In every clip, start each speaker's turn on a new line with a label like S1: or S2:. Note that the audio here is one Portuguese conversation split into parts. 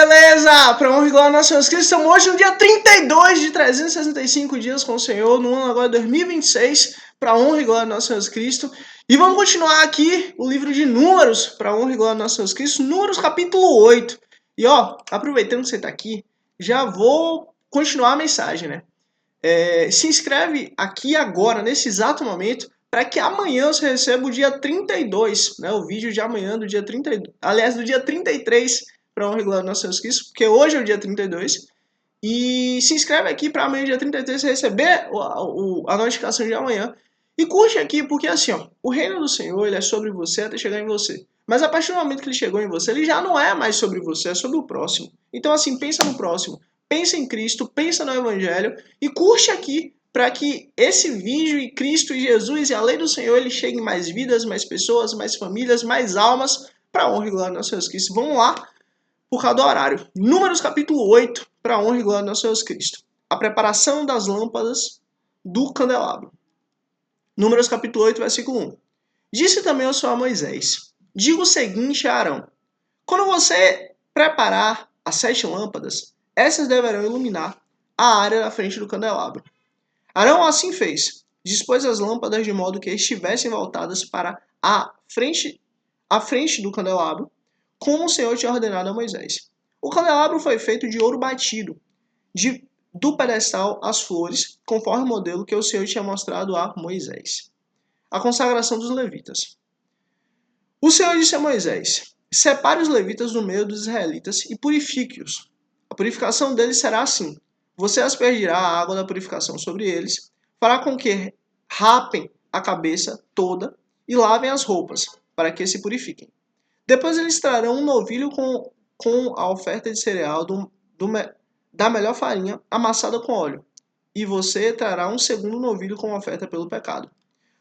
S1: beleza? Para honra e glória do nosso Senhor Cristo, estamos hoje no dia 32 de 365 dias com o Senhor, no ano agora 2026, para honra e glória do nosso Senhor Cristo. E vamos continuar aqui o livro de Números, para honra e glória do nosso Senhor Cristo, Números capítulo 8. E aproveitando que você está aqui, já vou continuar a mensagem, né? Se inscreve aqui agora, nesse exato momento, para que amanhã você receba o dia 32, né? O vídeo de amanhã, do dia 32, aliás, do dia 33, para honra e glória do nosso Senhor Cristo, porque hoje é o dia 32. E se inscreve aqui para amanhã, dia 33, você receber a notificação de amanhã. E curte aqui, porque assim, o reino do Senhor, ele é sobre você até chegar em você. Mas a partir do momento que ele chegou em você, ele já não é mais sobre você, é sobre o próximo. Então assim, pensa no próximo. Pensa em Cristo, pensa no Evangelho e curte aqui para que esse vídeo e Cristo e Jesus e a lei do Senhor ele chegue em mais vidas, mais pessoas, mais famílias, mais almas para a honra e glória do nosso Senhor Cristo. Vamos lá, por causa do horário. Números capítulo 8, para a honra e glória do nosso Senhor Cristo. A preparação das lâmpadas do candelabro. Números capítulo 8, versículo 1. Disse também o Senhor a Moisés: diga o seguinte a Arão: quando você preparar as 7 lâmpadas, essas deverão iluminar a área da frente do candelabro. Arão assim fez. Dispôs as lâmpadas de modo que estivessem voltadas para a frente do candelabro, como o Senhor tinha ordenado a Moisés. O candelabro foi feito de ouro batido, do pedestal às flores, conforme o modelo que o Senhor tinha mostrado a Moisés. A consagração dos levitas. O Senhor disse a Moisés: separe os levitas do meio dos israelitas e purifique-os. A purificação deles será assim: você aspergirá a água da purificação sobre eles, fará com que rapem a cabeça toda e lavem as roupas, para que se purifiquem. Depois eles trarão um novilho com a oferta de cereal da melhor farinha amassada com óleo, e você trará um segundo novilho com oferta pelo pecado.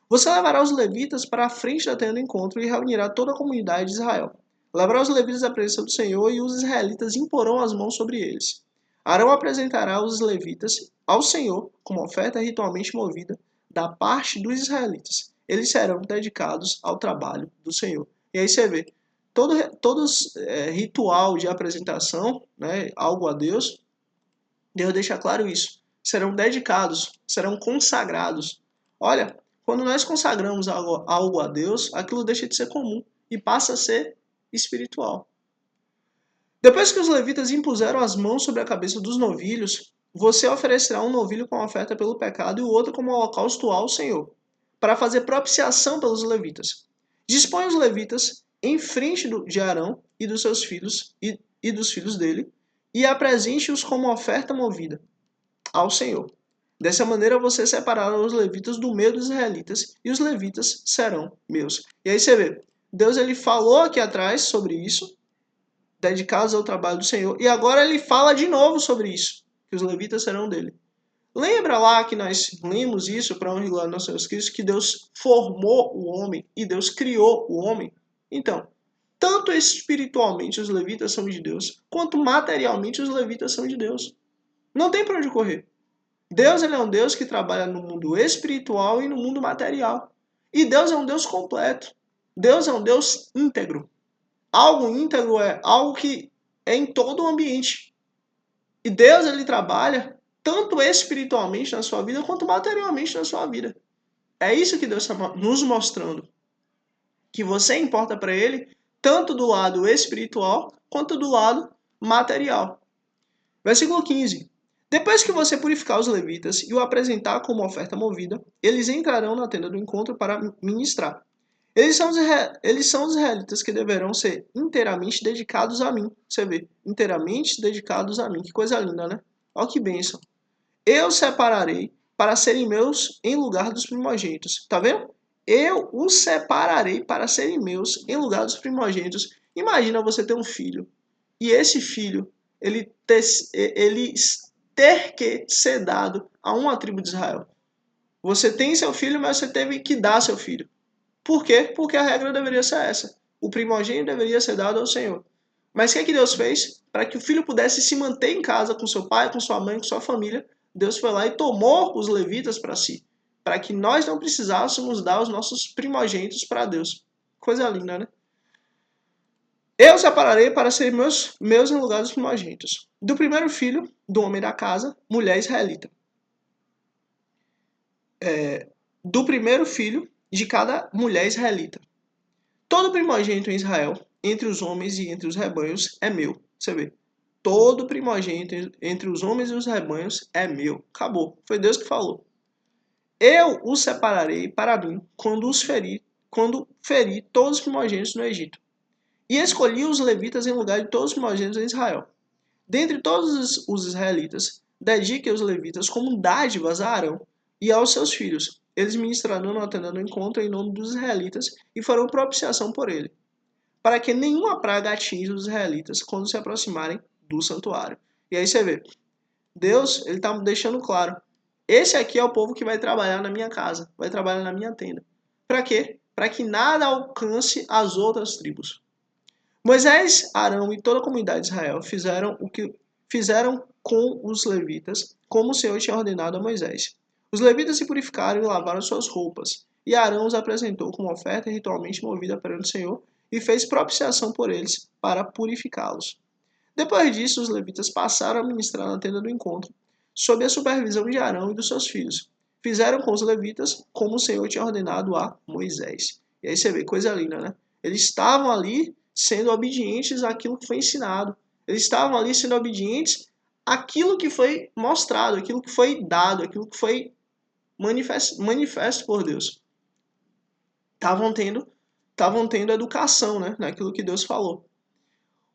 S1: Você levará os levitas para a frente da tenda do encontro e reunirá toda a comunidade de Israel. Levará os levitas à presença do Senhor e os israelitas imporão as mãos sobre eles. Arão apresentará os levitas ao Senhor como oferta ritualmente movida da parte dos israelitas. Eles serão dedicados ao trabalho do Senhor. E aí você vê, todo ritual de apresentação, né, algo a Deus, Deus deixa claro isso. Serão dedicados, serão consagrados. Olha, quando nós consagramos algo a Deus, aquilo deixa de ser comum e passa a ser espiritual. Depois que os levitas impuseram as mãos sobre a cabeça dos novilhos, você oferecerá um novilho com oferta pelo pecado e o outro como holocausto ao Senhor, para fazer propiciação pelos levitas. Dispõe os levitas em frente de Arão e dos seus filhos e dos filhos dele, e apresente-os como oferta movida ao Senhor. Dessa maneira você separará os levitas do meio dos israelitas, e os levitas serão meus. E aí você vê, Deus ele falou aqui atrás sobre isso, dedicados ao trabalho do Senhor, e agora ele fala de novo sobre isso, que os levitas serão dele. Lembra lá que nós lemos isso para honra e glória do nosso Senhor Cristo, que Deus formou o homem e Deus criou o homem? Então, tanto espiritualmente os levitas são de Deus, quanto materialmente os levitas são de Deus. Não tem para onde correr. Deus ele é um Deus que trabalha no mundo espiritual e no mundo material. E Deus é um Deus completo. Deus é um Deus íntegro. Algo íntegro é algo que é em todo o ambiente. E Deus ele trabalha tanto espiritualmente na sua vida quanto materialmente na sua vida. É isso que Deus está nos mostrando. Que você importa para Ele tanto do lado espiritual quanto do lado material. Versículo 15. Depois que você purificar os levitas e o apresentar como oferta movida, eles entrarão na tenda do encontro para ministrar. Eles são os israelitas que deverão ser inteiramente dedicados a mim. Você vê, inteiramente dedicados a mim. Que coisa linda, né? Olha que bênção. Eu separarei para serem meus em lugar dos primogênitos. Tá vendo? Eu os separarei para serem meus em lugar dos primogênitos. Imagina você ter um filho e esse filho ele ter que ser dado a uma tribo de Israel. Você tem seu filho, mas você teve que dar seu filho. Por quê? Porque a regra deveria ser essa. O primogênito deveria ser dado ao Senhor. Mas o que Deus fez? Para que o filho pudesse se manter em casa com seu pai, com sua mãe, com sua família, Deus foi lá e tomou os levitas para si. Para que nós não precisássemos dar os nossos primogênitos para Deus. Coisa linda, né? Eu separarei para serem meus em lugar dos primogênitos. Do primeiro filho do homem da casa, mulher israelita. Do primeiro filho de cada mulher israelita. Todo primogênito em Israel, entre os homens e entre os rebanhos, é meu. Você vê. Todo primogênito entre os homens e os rebanhos é meu. Acabou. Foi Deus que falou. Eu os separarei para mim quando feri todos os primogênitos no Egito. E escolhi os levitas em lugar de todos os primogênitos em Israel. Dentre todos os israelitas, dediquei os levitas como dádivas a Arão e aos seus filhos. Eles ministrarão na tenda do encontro em nome dos israelitas e farão propiciação por ele, para que nenhuma praga atinja os israelitas quando se aproximarem do santuário. E aí você vê, Deus ele está deixando claro, esse aqui é o povo que vai trabalhar na minha casa, vai trabalhar na minha tenda. Para quê? Para que nada alcance as outras tribos. Moisés, Arão e toda a comunidade de Israel fizeram o que fizeram com os levitas, como o Senhor tinha ordenado a Moisés. Os levitas se purificaram e lavaram suas roupas, e Arão os apresentou como oferta ritualmente movida perante o Senhor e fez propiciação por eles para purificá-los. Depois disso, os levitas passaram a ministrar na tenda do encontro, sob a supervisão de Arão e dos seus filhos. Fizeram com os levitas como o Senhor tinha ordenado a Moisés. E aí você vê, coisa linda, né? Eles estavam ali sendo obedientes àquilo que foi ensinado. Eles estavam ali sendo obedientes àquilo que foi mostrado, àquilo que foi dado, àquilo que foi manifesto por Deus. Estavam tendo educação, né, naquilo que Deus falou.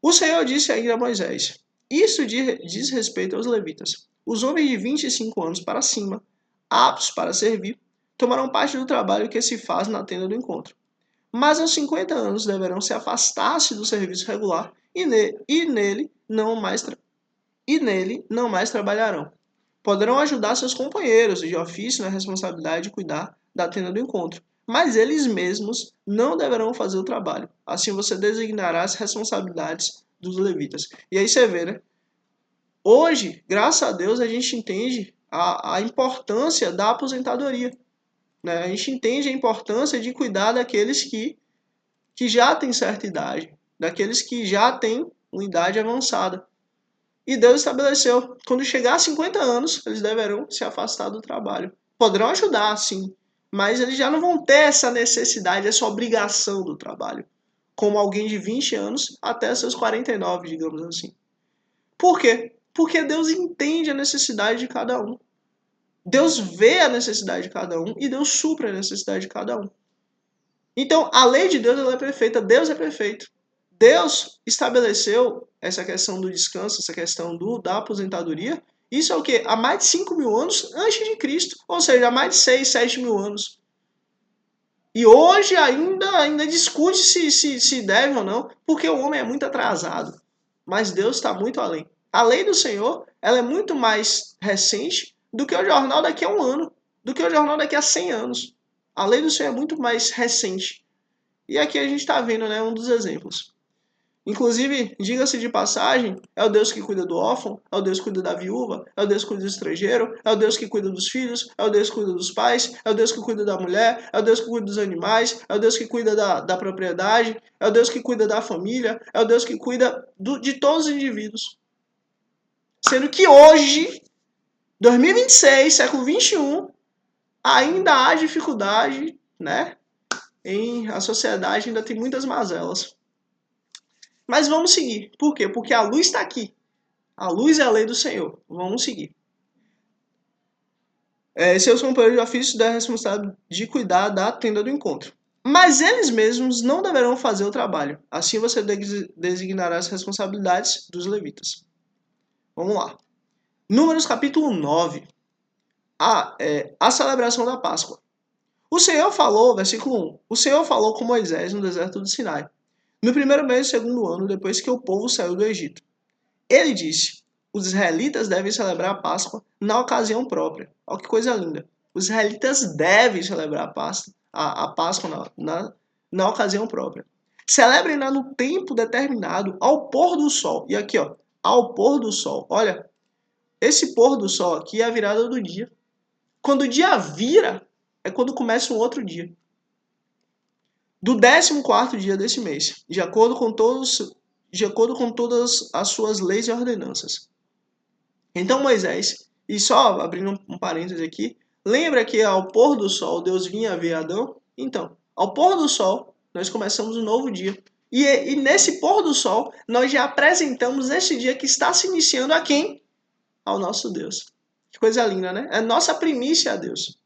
S1: O Senhor disse ainda a Moisés: Isso diz respeito aos levitas. Os homens de 25 anos para cima, aptos para servir, tomarão parte do trabalho que se faz na tenda do encontro. Mas aos 50 anos deverão se afastar-se do serviço regular e nele não mais trabalharão. Poderão ajudar seus companheiros de ofício na responsabilidade de cuidar da tenda do encontro, mas eles mesmos não deverão fazer o trabalho. Assim você designará as responsabilidades dos levitas. E aí você vê, né? Hoje, graças a Deus, a gente entende a importância da aposentadoria. Né? A gente entende a importância de cuidar daqueles que já têm certa idade, daqueles que já têm uma idade avançada. E Deus estabeleceu, quando chegar a 50 anos, eles deverão se afastar do trabalho. Poderão ajudar, sim, mas eles já não vão ter essa necessidade, essa obrigação do trabalho, como alguém de 20 anos até seus 49, digamos assim. Por quê? Porque Deus entende a necessidade de cada um. Deus vê a necessidade de cada um e Deus supre a necessidade de cada um. Então, a lei de Deus ela é perfeita, Deus é perfeito. Deus estabeleceu essa questão do descanso, essa questão da aposentadoria. Isso é o quê? Há mais de 5 mil anos antes de Cristo. Ou seja, há mais de 6, 7 mil anos. E hoje ainda discute se deve ou não, porque o homem é muito atrasado. Mas Deus está muito além. A lei do Senhor ela é muito mais recente do que o jornal daqui a um ano, do que o jornal daqui a 100 anos. A lei do Senhor é muito mais recente. E aqui a gente está vendo, né, um dos exemplos. Inclusive, diga-se de passagem, é o Deus que cuida do órfão, é o Deus que cuida da viúva, é o Deus que cuida do estrangeiro, é o Deus que cuida dos filhos, é o Deus que cuida dos pais, é o Deus que cuida da mulher, é o Deus que cuida dos animais, é o Deus que cuida da propriedade, é o Deus que cuida da família, é o Deus que cuida de todos os indivíduos. Sendo que hoje, 2026, século 21, ainda há dificuldade, né? A sociedade ainda tem muitas mazelas. Mas vamos seguir. Por quê? Porque a luz está aqui. A luz é a lei do Senhor. Vamos seguir. Seus companheiros de ofício devem responsabilidade de cuidar da tenda do encontro. Mas eles mesmos não deverão fazer o trabalho. Assim você designará as responsabilidades dos levitas. Vamos lá. Números capítulo 9. A celebração da Páscoa. O Senhor falou, versículo 1. O Senhor falou com Moisés no deserto do Sinai, no primeiro mês do segundo ano, depois que o povo saiu do Egito. Ele disse: os israelitas devem celebrar a Páscoa na ocasião própria. Olha que coisa linda. Os israelitas devem celebrar a Páscoa na ocasião própria. Celebrem-na no tempo determinado, ao pôr do sol. E aqui, ó, ao pôr do sol. Olha, esse pôr do sol aqui é a virada do dia. Quando o dia vira, é quando começa um outro dia. do 14º dia desse mês, de acordo com todas as suas leis e ordenanças. Então Moisés, e só abrindo um parênteses aqui, lembra que ao pôr do sol Deus vinha ver Adão? Então, ao pôr do sol, nós começamos um novo dia. E nesse pôr do sol, nós já apresentamos esse dia que está se iniciando a quem? Ao nosso Deus. Que coisa linda, né? É nossa primícia a Deus.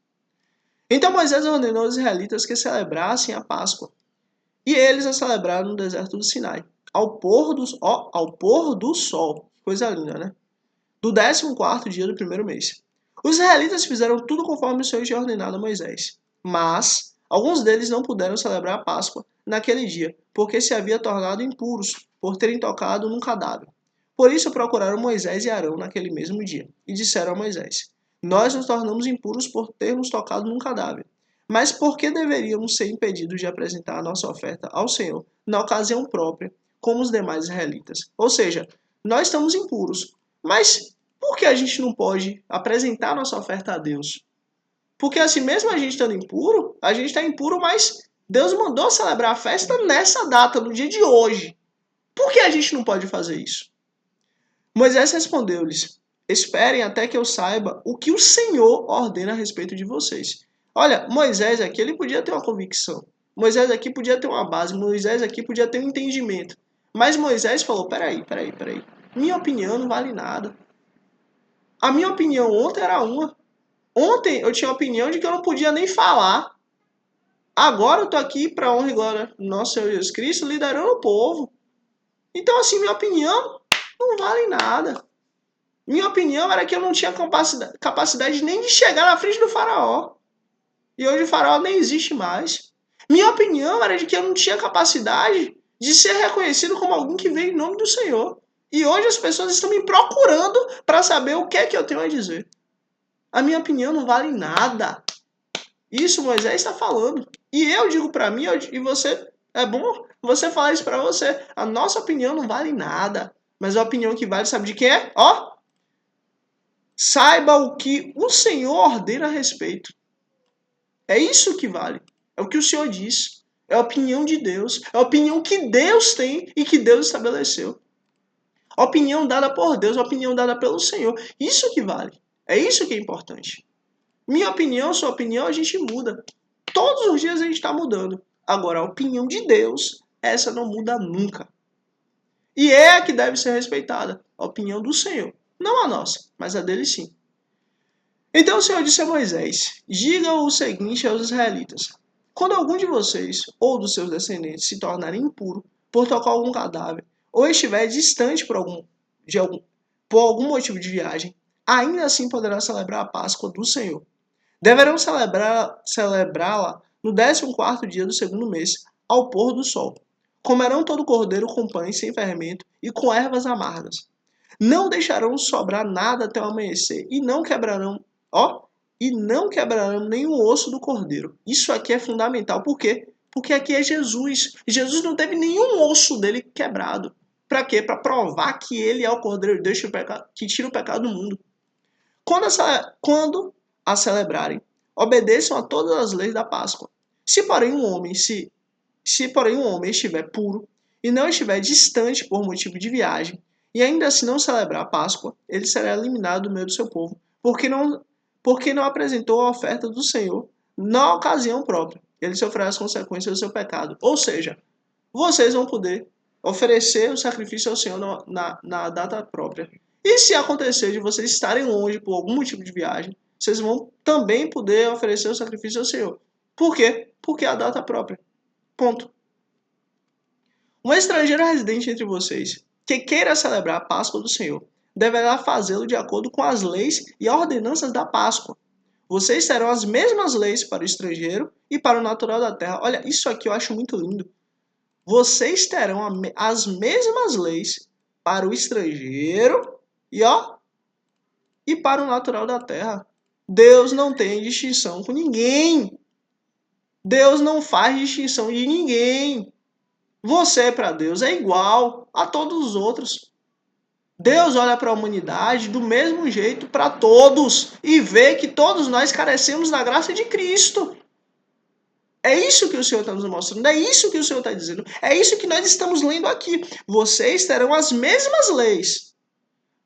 S1: Então Moisés ordenou aos israelitas que celebrassem a Páscoa. E eles a celebraram no deserto do Sinai, ao pôr do sol. Que coisa linda, né? Do 14º dia do primeiro mês. Os israelitas fizeram tudo conforme o Senhor tinha ordenado a Moisés. Mas alguns deles não puderam celebrar a Páscoa naquele dia, porque se haviam tornado impuros por terem tocado num cadáver. Por isso procuraram Moisés e Arão naquele mesmo dia, e disseram a Moisés: Nós nos tornamos impuros por termos tocado num cadáver. Mas por que deveríamos ser impedidos de apresentar a nossa oferta ao Senhor na ocasião própria, como os demais israelitas? Ou seja, nós estamos impuros, mas por que a gente não pode apresentar a nossa oferta a Deus? Porque assim, mesmo a gente estando impuro, a gente está impuro, mas Deus mandou celebrar a festa nessa data, no dia de hoje. Por que a gente não pode fazer isso? Moisés respondeu-lhes: Esperem até que eu saiba o que o Senhor ordena a respeito de vocês. Olha, Moisés aqui, ele podia ter uma convicção. Moisés aqui podia ter uma base. Moisés aqui podia ter um entendimento. Mas Moisés falou: peraí. Minha opinião não vale nada. A minha opinião ontem era uma. Ontem eu tinha a opinião de que eu não podia nem falar. Agora eu tô aqui para honra e glória do nosso Senhor Jesus Cristo, liderando o povo. Então, assim, minha opinião não vale nada. Minha opinião era que eu não tinha capacidade nem de chegar na frente do faraó. E hoje o faraó nem existe mais. Minha opinião era de que eu não tinha capacidade de ser reconhecido como alguém que veio em nome do Senhor. E hoje as pessoas estão me procurando para saber o que é que eu tenho a dizer. A minha opinião não vale nada. Isso Moisés está falando. E eu digo para mim, e você, é bom você falar isso para você. A nossa opinião não vale nada. Mas a opinião que vale, sabe de quem é? Ó, saiba o que o Senhor ordena a respeito. É isso que vale. É o que o Senhor diz. É a opinião de Deus. É a opinião que Deus tem e que Deus estabeleceu. A opinião dada por Deus, a opinião dada pelo Senhor. Isso que vale. É isso que é importante. Minha opinião, sua opinião, a gente muda. Todos os dias a gente está mudando. Agora, a opinião de Deus, essa não muda nunca. E é a que deve ser respeitada. A opinião do Senhor. Não a nossa, mas a dele sim. Então o Senhor disse a Moisés: Diga o seguinte aos israelitas: Quando algum de vocês ou dos seus descendentes se tornarem impuro por tocar algum cadáver, ou estiver distante por algum motivo de viagem, ainda assim poderá celebrar a Páscoa do Senhor. Deverão celebrá-la no 14º dia do segundo mês, ao pôr do sol. Comerão todo cordeiro com pães sem fermento e com ervas amargas. Não deixarão sobrar nada até o amanhecer e não quebrarão nenhum osso do cordeiro. Isso aqui é fundamental. Por quê? Porque aqui é Jesus. Jesus não teve nenhum osso dele quebrado. Para quê? Para provar que ele é o cordeiro de Deus que tira o pecado do mundo. Quando a celebrarem, obedeçam a todas as leis da Páscoa. Se porém um homem estiver puro e não estiver distante por motivo de viagem, e ainda assim não celebrar a Páscoa, ele será eliminado do meio do seu povo, porque não apresentou a oferta do Senhor na ocasião própria. Ele sofrerá as consequências do seu pecado. Ou seja, vocês vão poder oferecer o sacrifício ao Senhor na data própria. E se acontecer de vocês estarem longe por algum motivo de viagem, vocês vão também poder oferecer o sacrifício ao Senhor. Por quê? Porque é a data própria. Ponto. Um estrangeiro residente entre vocês, que queira celebrar a Páscoa do Senhor, deverá fazê-lo de acordo com as leis e ordenanças da Páscoa. Vocês terão as mesmas leis para o estrangeiro e para o natural da terra. Olha, isso aqui eu acho muito lindo. Vocês terão as mesmas leis para o estrangeiro e para o natural da terra. Deus não tem distinção com ninguém. Deus não faz distinção de ninguém. Você para Deus é igual a todos os outros. Deus olha para a humanidade do mesmo jeito para todos e vê que todos nós carecemos da graça de Cristo. É isso que o Senhor está nos mostrando, é isso que o Senhor está dizendo, é isso que nós estamos lendo aqui. Vocês terão as mesmas leis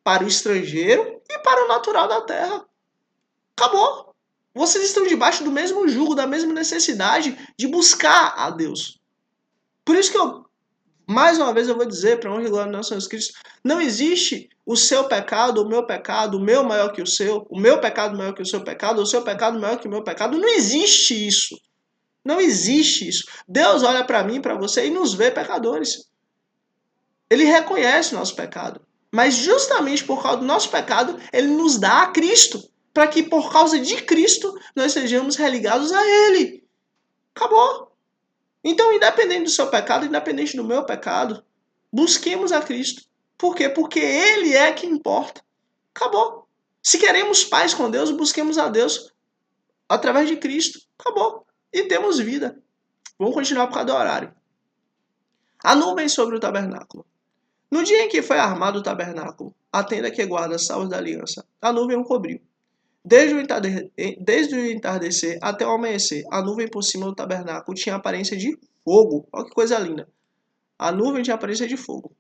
S1: para o estrangeiro e para o natural da terra. Acabou. Vocês estão debaixo do mesmo jugo, da mesma necessidade de buscar a Deus. Por isso que mais uma vez eu vou dizer, para honra e glória do nosso Jesus Cristo, não existe o seu pecado, o meu maior que o meu pecado maior que o seu pecado maior que o meu pecado. Não existe isso. Não existe isso. Deus olha para mim, para você e nos vê pecadores. Ele reconhece o nosso pecado. Mas justamente por causa do nosso pecado, ele nos dá a Cristo. Para que por causa de Cristo, nós sejamos religados a Ele. Acabou. Então, independente do seu pecado, independente do meu pecado, busquemos a Cristo. Por quê? Porque Ele é que importa. Acabou. Se queremos paz com Deus, busquemos a Deus através de Cristo. Acabou. E temos vida. Vamos continuar por causa do horário. A nuvem sobre o tabernáculo. No dia em que foi armado o tabernáculo, a tenda que guarda as tábuas da aliança, a nuvem o cobriu. Desde o entardecer até o amanhecer, a nuvem por cima do tabernáculo tinha aparência de fogo. Olha que coisa linda. A nuvem tinha aparência de fogo.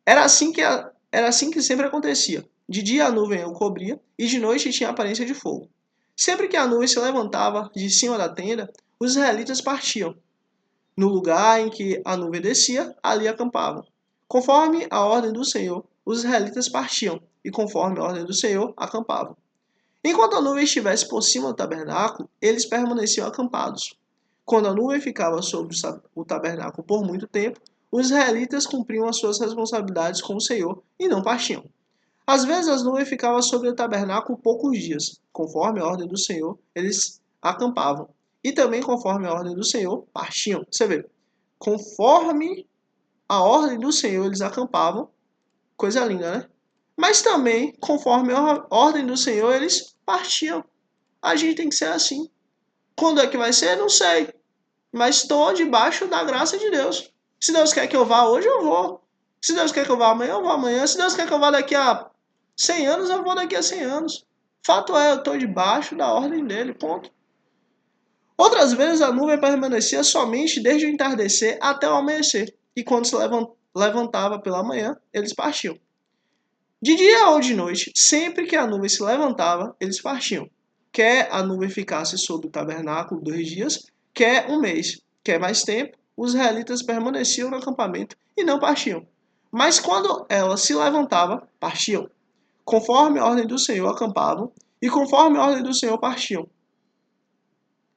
S1: Era assim que sempre acontecia. De dia a nuvem o cobria e de noite tinha aparência de fogo. Sempre que a nuvem se levantava de cima da tenda, os israelitas partiam. No lugar em que a nuvem descia, ali acampavam. Conforme a ordem do Senhor, os israelitas partiam, e conforme a ordem do Senhor, acampavam. Enquanto a nuvem estivesse por cima do tabernáculo, eles permaneciam acampados. Quando a nuvem ficava sobre o tabernáculo por muito tempo, os israelitas cumpriam as suas responsabilidades com o Senhor e não partiam. Às vezes as nuvens ficavam sobre o tabernáculo poucos dias. Conforme a ordem do Senhor, eles acampavam. E também conforme a ordem do Senhor, partiam. Você vê, conforme a ordem do Senhor, eles acampavam. Coisa linda, né? Mas também, conforme a ordem do Senhor, eles partiam. A gente tem que ser assim. Quando é que vai ser? Não sei. Mas estou debaixo da graça de Deus. Se Deus quer que eu vá hoje, eu vou. Se Deus quer que eu vá amanhã, eu vou amanhã. Se Deus quer que eu vá daqui a 100 anos, eu vou daqui a 100 anos. Fato é, eu estou debaixo da ordem dele, ponto. Outras vezes a nuvem permanecia somente desde o entardecer até o amanhecer. E quando se levantava pela manhã, eles partiam. De dia ou de noite, sempre que a nuvem se levantava, eles partiam. Quer a nuvem ficasse sobre o tabernáculo 2 dias, quer um mês, quer mais tempo, os israelitas permaneciam no acampamento e não partiam. Mas quando ela se levantava, partiam. Conforme a ordem do Senhor acampavam, e conforme a ordem do Senhor partiam.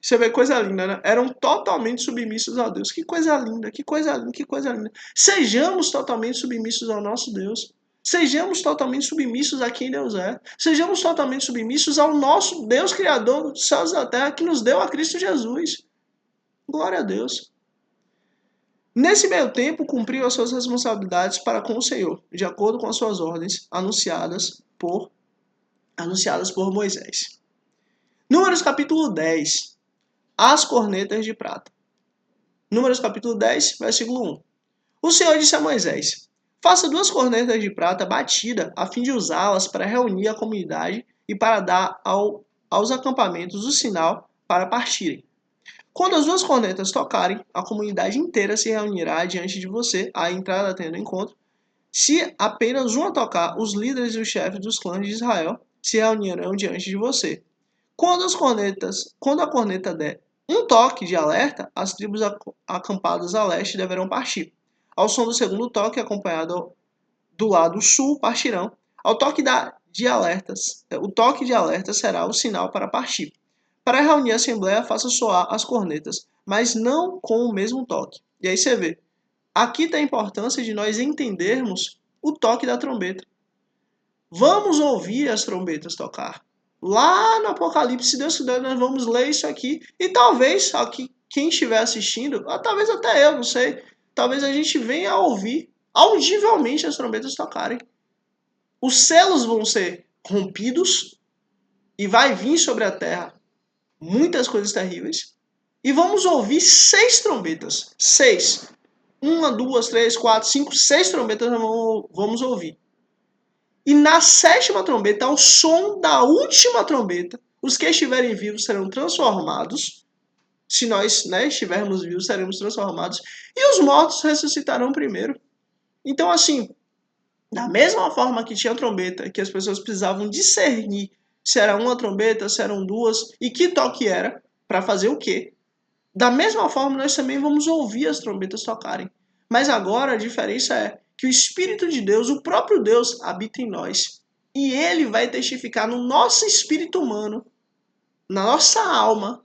S1: Você vê coisa linda, né? Eram totalmente submissos a Deus. Que coisa linda, que coisa linda, que coisa linda. Sejamos totalmente submissos ao nosso Deus. Sejamos totalmente submissos a quem Deus é. Sejamos totalmente submissos ao nosso Deus Criador dos céus e da terra, que nos deu a Cristo Jesus. Glória a Deus. Nesse meio tempo, cumpriu as suas responsabilidades para com o Senhor, de acordo com as suas ordens anunciadas por Moisés. Números capítulo 10. As cornetas de prata. Números capítulo 10, versículo 1. O Senhor disse a Moisés: faça 2 cornetas de prata batida, a fim de usá-las para reunir a comunidade e para dar aos acampamentos o sinal para partirem. Quando as 2 cornetas tocarem, a comunidade inteira se reunirá diante de você à entrada da tenda do encontro. Se apenas uma tocar, os líderes e os chefes dos clãs de Israel se reunirão diante de você. Quando a corneta der um toque de alerta, as tribos acampadas a leste deverão partir. Ao som do segundo toque, acompanhado do lado sul, partirão. O toque de alerta será o sinal para partir. Para reunir a assembleia, faça soar as cornetas, mas não com o mesmo toque. E aí você vê, aqui está a importância de nós entendermos o toque da trombeta. Vamos ouvir as trombetas tocar. Lá no Apocalipse, se Deus quiser, nós vamos ler isso aqui. E talvez, aqui, quem estiver assistindo, talvez até eu, não sei, talvez a gente venha a ouvir audivelmente as trombetas tocarem. Os selos vão ser rompidos e vai vir sobre a terra muitas coisas terríveis. E vamos ouvir 6 trombetas. 6. 1, 2, 3, 4, 5, 6 trombetas vamos ouvir. E na 7ª trombeta, ao som da última trombeta, os que estiverem vivos serão transformados Se nós, estivermos vivos, seremos transformados. E os mortos ressuscitarão primeiro. Então, assim, da mesma forma que tinha trombeta, que as pessoas precisavam discernir se era uma trombeta, se eram duas, e que toque era, para fazer o quê? Da mesma forma, nós também vamos ouvir as trombetas tocarem. Mas agora a diferença é que o Espírito de Deus, o próprio Deus, habita em nós. E ele vai testificar no nosso espírito humano, na nossa alma,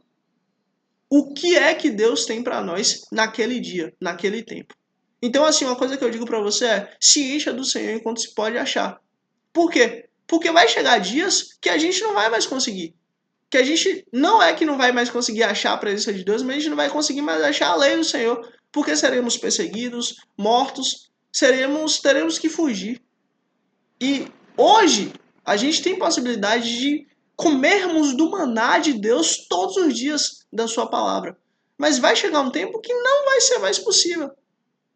S1: o que é que Deus tem para nós naquele dia, naquele tempo. Então, assim, uma coisa que eu digo para você é: se encha do Senhor enquanto se pode achar. Por quê? Porque vai chegar dias que a gente não vai mais conseguir. Que a gente não é que não vai mais conseguir achar a presença de Deus, mas a gente não vai conseguir mais achar a lei do Senhor, porque seremos perseguidos, mortos, teremos que fugir. E hoje a gente tem possibilidade de comermos do maná de Deus todos os dias da sua palavra. Mas vai chegar um tempo que não vai ser mais possível.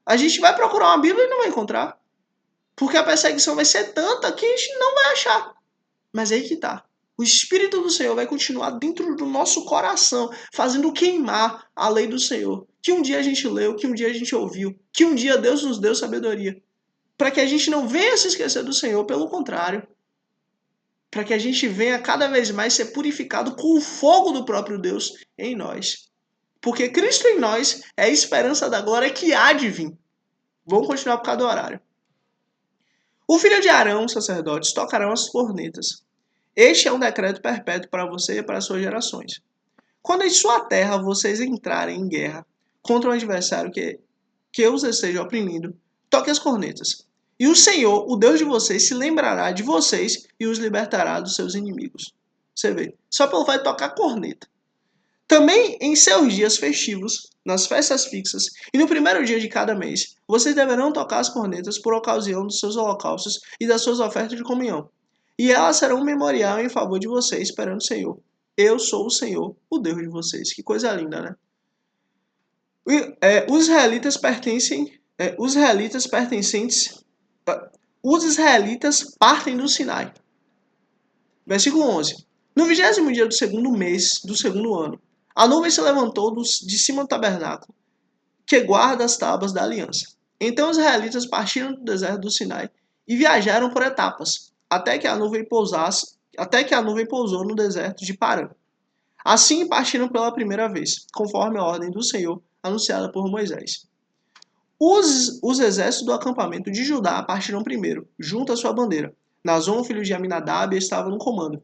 S1: A gente vai procurar uma Bíblia e não vai encontrar. Porque a perseguição vai ser tanta que a gente não vai achar. Mas aí que tá. O Espírito do Senhor vai continuar dentro do nosso coração, fazendo queimar a lei do Senhor. Que um dia a gente leu, que um dia a gente ouviu, que um dia Deus nos deu sabedoria. Para que a gente não venha se esquecer do Senhor, pelo contrário. Para que a gente venha cada vez mais ser purificado com o fogo do próprio Deus em nós. Porque Cristo em nós é a esperança da glória que há de vir. Vamos continuar por causa do horário. O filho de Arão, os sacerdotes, tocarão as cornetas. Este é um decreto perpétuo para você e para as suas gerações. Quando em sua terra vocês entrarem em guerra contra um adversário que os esteja oprimindo, toque as cornetas. E o Senhor, o Deus de vocês, se lembrará de vocês e os libertará dos seus inimigos. Você vê, só pelo fato de tocar corneta. Também em seus dias festivos, nas festas fixas e no primeiro dia de cada mês, vocês deverão tocar as cornetas por ocasião dos seus holocaustos e das suas ofertas de comunhão. E elas serão um memorial em favor de vocês perante o Senhor. Eu sou o Senhor, o Deus de vocês. Que coisa linda, né? Os israelitas partem do Sinai. Versículo 11. No 20º dia do segundo mês do segundo ano, a nuvem se levantou de cima do tabernáculo, que guarda as tábuas da aliança. Então os israelitas partiram do deserto do Sinai e viajaram por etapas, até que a nuvem pousou no deserto de Parã. Assim partiram pela primeira vez, conforme a ordem do Senhor anunciada por Moisés. Os exércitos do acampamento de Judá partiram primeiro, junto à sua bandeira. Nazon, filho de Aminadab, estava no comando.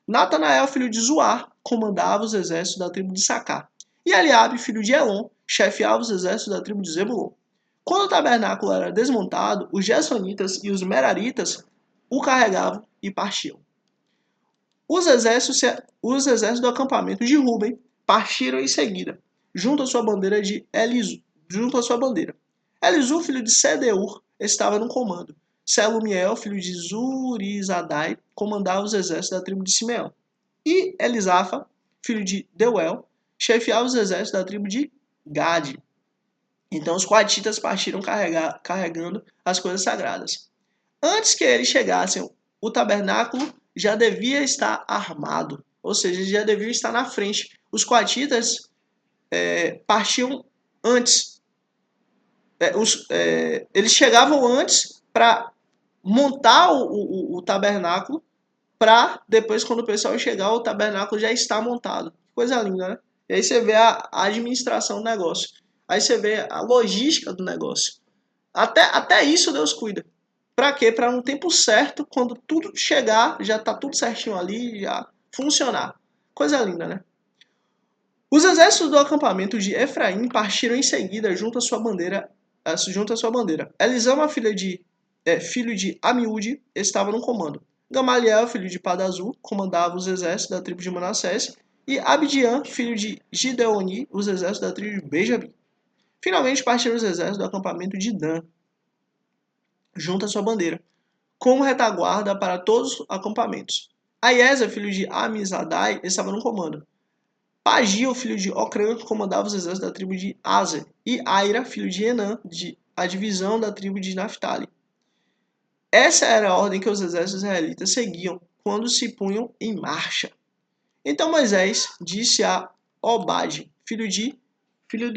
S1: Natanael, filho de Zuar, comandava os exércitos da tribo de Sacá. E Eliabe, filho de Elon, chefiava os exércitos da tribo de Zebulon. Quando o tabernáculo era desmontado, os Gersonitas e os Meraritas o carregavam e partiam. Os exércitos do acampamento de Ruben partiram em seguida, junto à sua bandeira. Elisu, filho de Sedeur, estava no comando. Selumiel, filho de Zurizadai, comandava os exércitos da tribo de Simeão. E Elisafa, filho de Deuel, chefiava os exércitos da tribo de Gade. Então os coatitas partiram carregando as coisas sagradas. Antes que eles chegassem, o tabernáculo já devia estar armado, ou seja, já devia estar na frente. Os coatitas partiam antes. Eles chegavam antes para montar o tabernáculo, para depois, quando o pessoal chegar, o tabernáculo já está montado. Coisa linda, né? E aí você vê a administração do negócio. Aí você vê a logística do negócio. Até isso Deus cuida. Para quê? Para no tempo certo, quando tudo chegar, já tá tudo certinho ali, já funcionar. Coisa linda, né? Os exércitos do acampamento de Efraim partiram em seguida junto à sua bandeira. Elisama, filho de Amiúde, estava no comando. Gamaliel, filho de Padazu, comandava os exércitos da tribo de Manassés. E Abdian, filho de Gideoni, os exércitos da tribo de Benjamim. Finalmente partiram os exércitos do acampamento de Dan, junto à sua bandeira, como retaguarda para todos os acampamentos. Aiesa, filho de Amizadai, estava no comando. Pagio, filho de Ocrã, comandava os exércitos da tribo de Azer. E Aira, filho de Enã, a divisão da tribo de Naphtali. Essa era a ordem que os exércitos israelitas seguiam quando se punham em marcha. Então Moisés disse a Obade, filho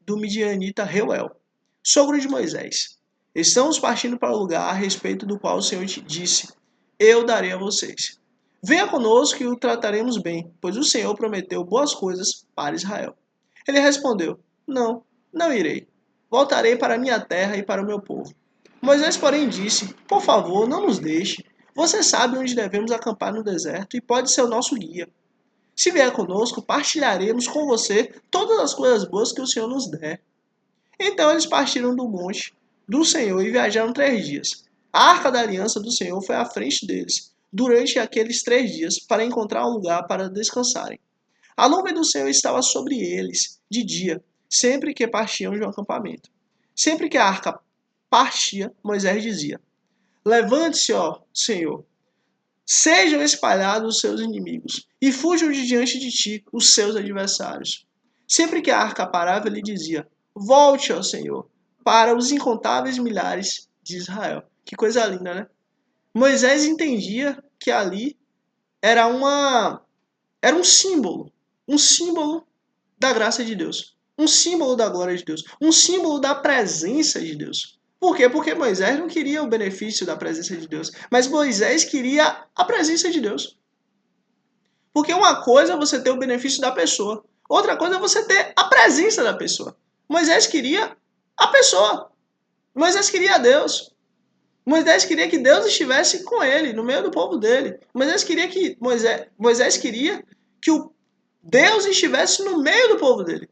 S1: do midianita Reuel, sogro de Moisés. Estamos partindo para o lugar a respeito do qual o Senhor te disse, eu darei a vocês. Venha conosco e o trataremos bem, pois o Senhor prometeu boas coisas para Israel. Ele respondeu, não irei. Voltarei para minha terra e para o meu povo. Moisés, porém, disse, por favor, não nos deixe. Você sabe onde devemos acampar no deserto e pode ser o nosso guia. Se vier conosco, partilharemos com você todas as coisas boas que o Senhor nos der. Então eles partiram do monte do Senhor e viajaram 3 dias. A arca da aliança do Senhor foi à frente deles, durante aqueles 3 dias, para encontrar um lugar para descansarem. A nuvem do Senhor estava sobre eles, de dia, sempre que partiam de um acampamento. Sempre que a arca partia, Moisés dizia, levante-se, ó Senhor, sejam espalhados os seus inimigos, e fujam de diante de ti os seus adversários. Sempre que a arca parava, ele dizia, volte, ó Senhor, para os incontáveis milhares de Israel. Que coisa linda, né? Moisés entendia que ali era um símbolo da graça de Deus, um símbolo da glória de Deus, um símbolo da presença de Deus. Por quê? Porque Moisés não queria o benefício da presença de Deus, mas Moisés queria a presença de Deus. Porque uma coisa é você ter o benefício da pessoa, outra coisa é você ter a presença da pessoa. Moisés queria a pessoa. Moisés queria Deus. Moisés queria que Deus estivesse com ele, no meio do povo dele. Moisés queria que o Deus estivesse no meio do povo dele.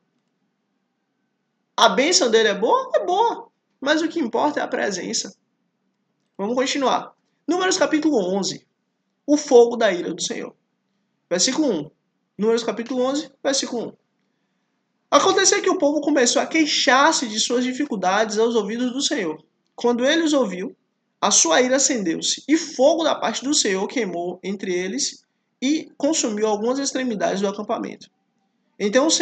S1: A bênção dele é boa? É boa. Mas o que importa é a presença. Vamos continuar. Números capítulo 11. O fogo da ira do Senhor. Versículo 1. Números capítulo 11, versículo 1. Aconteceu que o povo começou a queixar-se de suas dificuldades aos ouvidos do Senhor. Quando ele os ouviu, a sua ira acendeu-se, e fogo da parte do Senhor queimou entre eles e consumiu algumas extremidades do acampamento. Então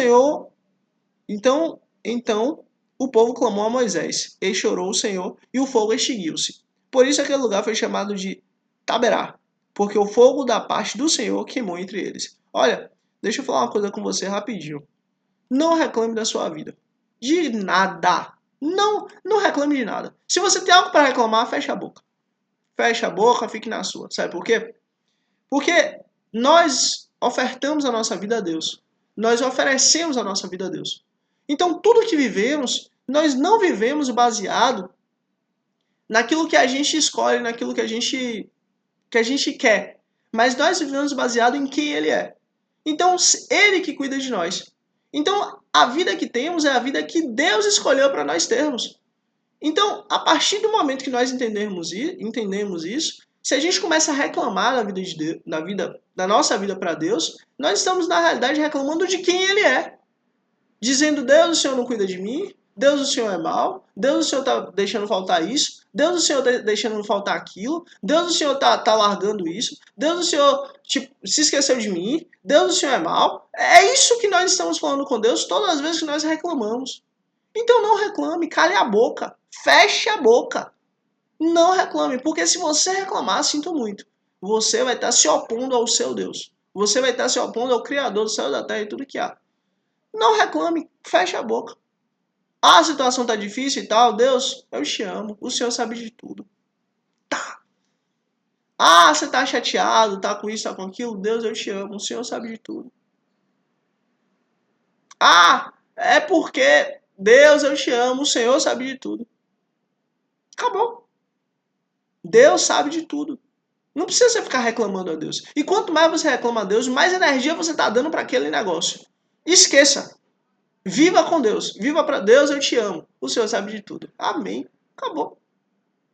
S1: o povo clamou a Moisés, e chorou o Senhor, e o fogo extinguiu-se. Por isso aquele lugar foi chamado de Taberá, porque o fogo da parte do Senhor queimou entre eles. Olha, deixa eu falar uma coisa com você rapidinho. Não reclame da sua vida. De nada. Não reclame de nada. Se você tem algo para reclamar, fecha a boca. Fecha a boca, fique na sua. Sabe por quê? Porque nós ofertamos a nossa vida a Deus. Nós oferecemos a nossa vida a Deus. Então, tudo que vivemos, nós não vivemos baseado naquilo que a gente escolhe, naquilo que a gente quer. Mas nós vivemos baseado em quem Ele é. Então, Ele que cuida de nós. Então, a vida que temos é a vida que Deus escolheu para nós termos. Então, a partir do momento que nós entendemos isso, se a gente começa a reclamar da nossa vida para Deus, nós estamos, na realidade, reclamando de quem Ele é. Dizendo, Deus, o Senhor não cuida de mim, Deus, o Senhor é mau, Deus, o Senhor está deixando faltar isso, Deus, o Senhor está deixando faltar aquilo, Deus, o Senhor está largando isso, Deus, o Senhor se esqueceu de mim, Deus, o Senhor é mau. É isso que nós estamos falando com Deus todas as vezes que nós reclamamos. Então não reclame, cale a boca, feche a boca. Não reclame, porque se você reclamar, sinto muito, você vai estar se opondo ao seu Deus. Você vai estar se opondo ao Criador do céu e da terra e tudo que há. Não reclame, feche a boca. A situação está difícil e tal, Deus, eu te amo, o Senhor sabe de tudo. Tá. Você está chateado, tá com isso, tá com aquilo, Deus, eu te amo, o Senhor sabe de tudo. É porque Deus, eu te amo, o Senhor sabe de tudo. Acabou. Deus sabe de tudo. Não precisa você ficar reclamando a Deus. E quanto mais você reclama a Deus, mais energia você está dando para aquele negócio. Esqueça. Viva com Deus. Viva para Deus, eu te amo. O Senhor sabe de tudo. Amém. Acabou.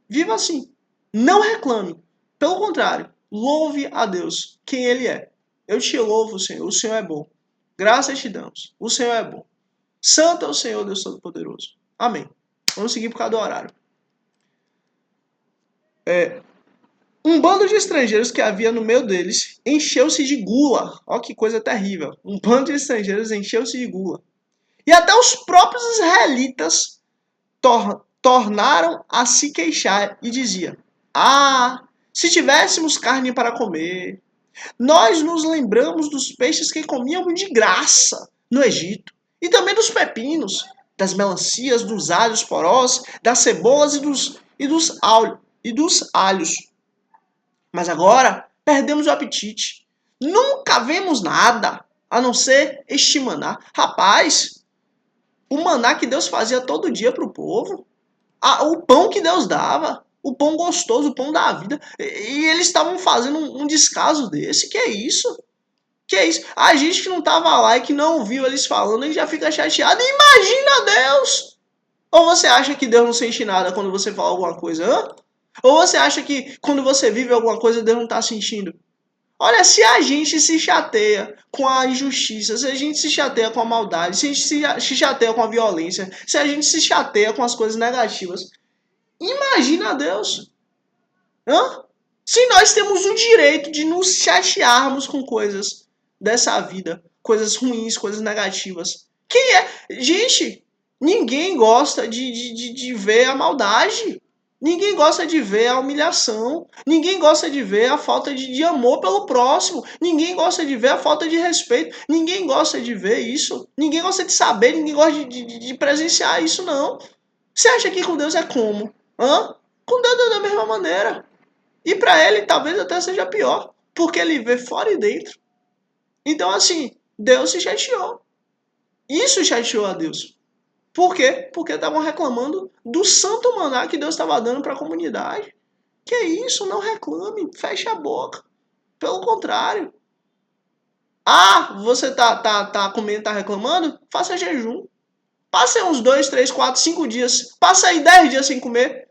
S1: Viva assim. Não reclame. Pelo contrário, louve a Deus, quem Ele é. Eu te louvo, Senhor. O Senhor é bom. Graças te damos. O Senhor é bom. Santo é o Senhor, Deus Todo-Poderoso. Amém. Vamos seguir por causa do horário. Um bando de estrangeiros que havia no meio deles encheu-se de gula. Olha que coisa terrível. Um bando de estrangeiros encheu-se de gula. E até os próprios israelitas tornaram a se queixar e diziam, se tivéssemos carne para comer, nós nos lembramos dos peixes que comíamos de graça. no Egito. E também dos pepinos, das melancias, dos alhos porós, das cebolas e dos alhos. Mas agora perdemos o apetite. Nunca vemos nada a não ser este maná. Rapaz, o maná que Deus fazia todo dia para o povo, o pão que Deus dava, o pão gostoso, o pão da vida. E eles estavam fazendo um descaso desse. Que é isso? Que é isso? A gente que não estava lá e que não ouviu eles falando, a gente já fica chateado. Imagina Deus! Ou você acha que Deus não sente nada quando você fala alguma coisa? Hã? Ou você acha que quando você vive alguma coisa, Deus não está sentindo? Olha, se a gente se chateia com a injustiça, se a gente se chateia com a maldade, se a gente se chateia com a violência, se a gente se chateia com as coisas negativas, imagina Deus. Hã? Se nós temos o direito de nos chatearmos com coisas dessa vida, coisas ruins, coisas negativas. Quem é? Gente, ninguém gosta de ver a maldade. Ninguém gosta de ver a humilhação. Ninguém gosta de ver a falta de amor pelo próximo. Ninguém gosta de ver a falta de respeito. Ninguém gosta de ver isso. Ninguém gosta de saber. Ninguém gosta de presenciar isso, não. Você acha que com Deus é como? Hã? Com Deus é da mesma maneira. E para ele talvez até seja pior. Porque ele vê fora e dentro. Então, assim, Deus se chateou. Isso chateou a Deus. Por quê? Porque estavam reclamando do santo maná que Deus estava dando para a comunidade. Que isso? Não reclame. Feche a boca. Pelo contrário. Ah, você tá comendo, tá reclamando? Faça jejum. Passe uns 2, 3, 4, 5 dias. Passa aí 10 dias sem comer.